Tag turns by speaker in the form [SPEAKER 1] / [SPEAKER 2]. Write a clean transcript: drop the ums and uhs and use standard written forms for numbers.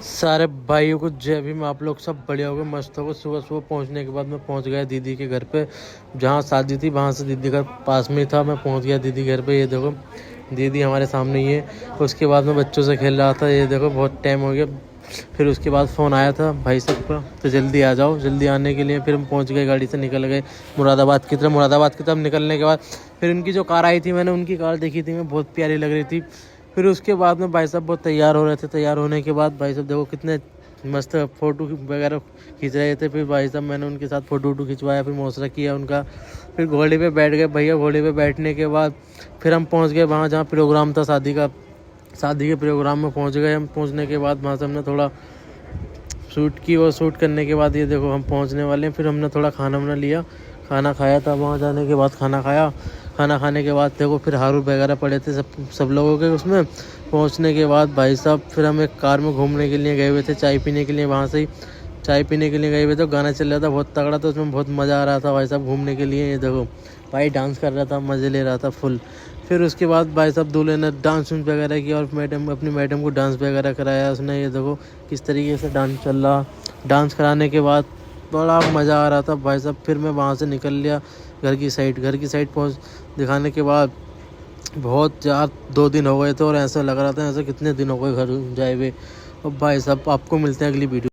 [SPEAKER 1] सारे भाइयों को जय भीम। आप लोग सब बढ़िया हो गए, मस्त हो गए। सुबह सुबह पहुंचने के बाद मैं पहुंच गया दीदी के घर पे, जहां शादी थी वहां से दीदी घर पास में ही था। मैं पहुंच गया दीदी घर पे। ये देखो दीदी हमारे सामने ही है। उसके बाद मैं बच्चों से खेल रहा था। ये देखो बहुत टाइम हो गया। फिर उसके बाद फ़ोन आया था भाई साहब का, तो जल्दी आ जाओ। जल्दी आने के लिए फिर हम पहुंच गए, गाड़ी से निकल गए मुरादाबाद की तरफ। मुरादाबाद की तरफ निकलने के बाद फिर उनकी जो कार आई थी, मैंने उनकी कार देखी थी, मैं बहुत प्यारी लग रही थी। फिर उसके बाद में भाई साहब बहुत तैयार हो रहे थे। तैयार होने के बाद भाई साहब देखो कितने मस्त फ़ोटो वगैरह खींच रहे थे। फिर भाई साहब मैंने उनके साथ फ़ोटो वोटो खिंचवाया, फिर मौसरा किया उनका। फिर घोड़े पे बैठ गए भैया। घोड़े पे बैठने के बाद फिर हम पहुंच गए वहाँ जहाँ प्रोग्राम था शादी का। शादी के प्रोग्राम में पहुंच गए हम। पहुंचने के बाद वहाँ से हमने थोड़ा शूट की, और शूट करने के बाद ये देखो हम पहुंचने वाले हैं। फिर हमने थोड़ा खाना वाना लिया, खाना खाया था। वहाँ जाने के बाद खाना खाया। खाना खाने के बाद देखो फिर हारू वगैरह पड़े थे सब लोगों के उसमें। पहुंचने के बाद भाई साहब फिर हम एक कार में घूमने के लिए गए हुए थे, चाय पीने के लिए। वहाँ से ही चाय पीने के लिए गए हुए थे। गाना चल रहा था बहुत तगड़ा, तो उसमें बहुत मज़ा आ रहा था भाई साहब घूमने के लिए। ये देखो भाई डांस कर रहा था, मज़े ले रहा था फुल। फिर उसके बाद भाई साहब दूल्हे ने डांस वगैरह किया, और अपनी मैडम को डांस वगैरह कराया उसने। ये देखो किस तरीके से डांस चल रहा। डांस कराने के बाद बड़ा मज़ा आ रहा था भाई साहब। फिर मैं वहाँ से निकल लिया घर की साइड पहुँच दिखाने के बाद बहुत यार 2 दिन हो गए थे, और ऐसा लग रहा था ऐसा कितने दिन हो गए घर जाए हुए। और भाई साहब आपको मिलते हैं अगली वीडियो।